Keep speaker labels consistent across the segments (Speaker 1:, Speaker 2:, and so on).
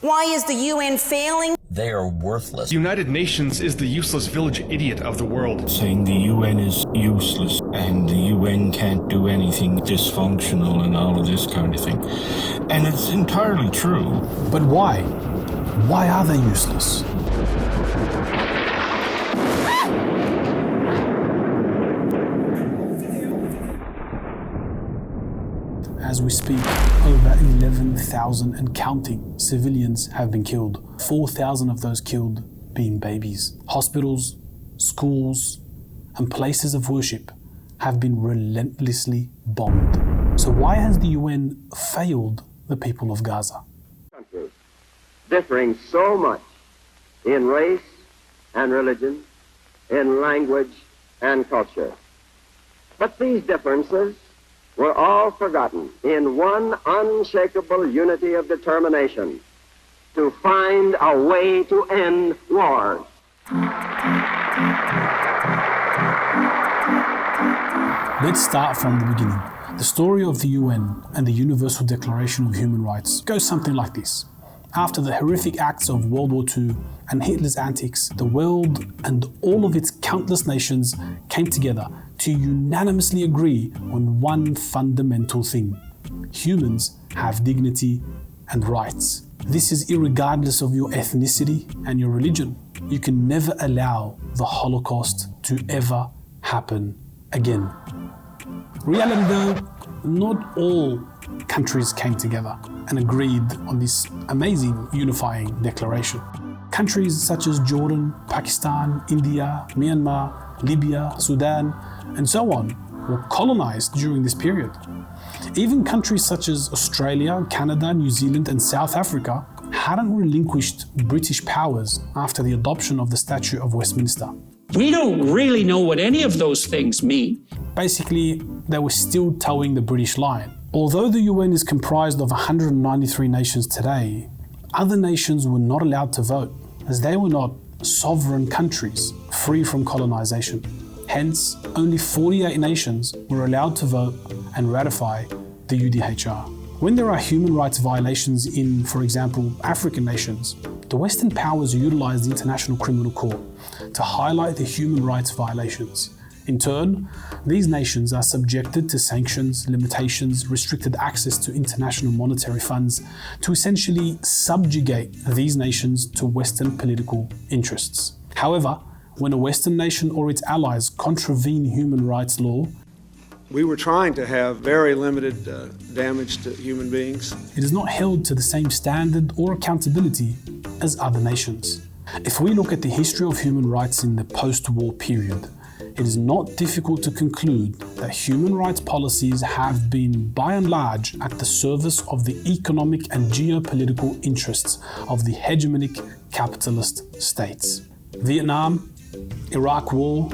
Speaker 1: Why is the UN failing?
Speaker 2: They are worthless.
Speaker 3: The United Nations is the useless village idiot of the world.
Speaker 4: Saying the UN is useless and the UN can't do anything, dysfunctional and all of this kind of thing. And it's entirely true.
Speaker 5: But why? Why are they useless? As we speak, over 11,000 and counting civilians have been killed. 4,000 of those killed being babies. Hospitals, schools, and places of worship have been relentlessly bombed. So why has the UN failed the people of Gaza?
Speaker 6: Countries differing so much in race and religion, in language and culture. But these differences were all forgotten in one unshakable unity of determination to find a way to end wars.
Speaker 5: Let's start from the beginning. The story of the UN and the Universal Declaration of Human Rights goes something like this. After the horrific acts of World War II and Hitler's antics, the world and all of its countless nations came together to unanimously agree on one fundamental thing. Humans have dignity and rights. This is irregardless of your ethnicity and your religion. You can never allow the Holocaust to ever happen again. Reality though, not all countries came together and agreed on this amazing unifying declaration. Countries such as Jordan, Pakistan, India, Myanmar, Libya, Sudan, and so on were colonized during this period. Even countries such as Australia, Canada, New Zealand, and South Africa hadn't relinquished British powers after the adoption of the Statute of Westminster.
Speaker 7: We don't really know what any of those things mean.
Speaker 5: Basically, they were still towing the British line. Although the UN is comprised of 193 nations today, other nations were not allowed to vote, as they were not sovereign countries free from colonization. Hence, only 48 nations were allowed to vote and ratify the UDHR. When there are human rights violations in, for example, African nations, the Western powers utilize the International Criminal Court to highlight the human rights violations. In turn, these nations are subjected to sanctions, limitations, restricted access to international monetary funds to essentially subjugate these nations to Western political interests. However, when a Western nation or its allies contravene human rights law,
Speaker 8: we were trying to have very limited damage to human beings.
Speaker 5: It is not held to the same standard or accountability as other nations. If we look at the history of human rights in the post-war period, it is not difficult to conclude that human rights policies have been, by and large, at the service of the economic and geopolitical interests of the hegemonic capitalist states. Vietnam, Iraq War,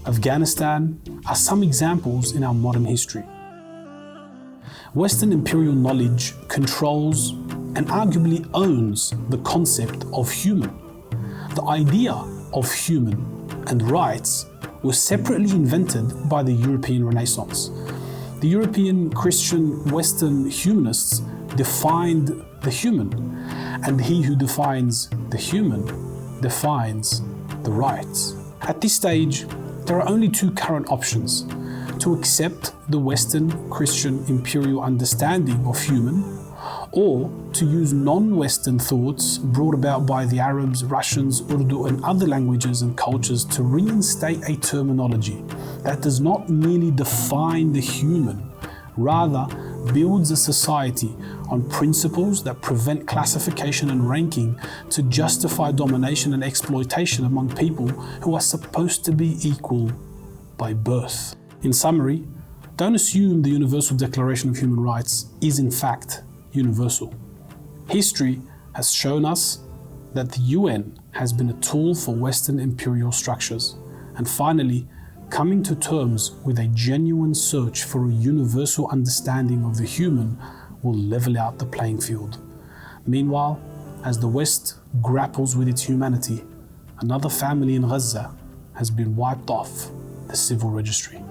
Speaker 5: Afghanistan are some examples in our modern history. Western imperial knowledge controls and arguably owns the concept of human. The idea of human and rights was separately invented by the European Renaissance. The European Christian Western humanists defined the human, and he who defines the human defines the rights. At this stage, there are only two current options: to accept the Western Christian imperial understanding of human, or to use non-Western thoughts brought about by the Arabs, Russians, Urdu and other languages and cultures to reinstate a terminology that does not merely define the human, rather builds a society on principles that prevent classification and ranking to justify domination and exploitation among people who are supposed to be equal by birth. In summary, don't assume the Universal Declaration of Human Rights is in fact universal. History has shown us that the UN has been a tool for Western imperial structures, and finally, coming to terms with a genuine search for a universal understanding of the human will level out the playing field. Meanwhile, as the West grapples with its humanity, another family in Gaza has been wiped off the civil registry.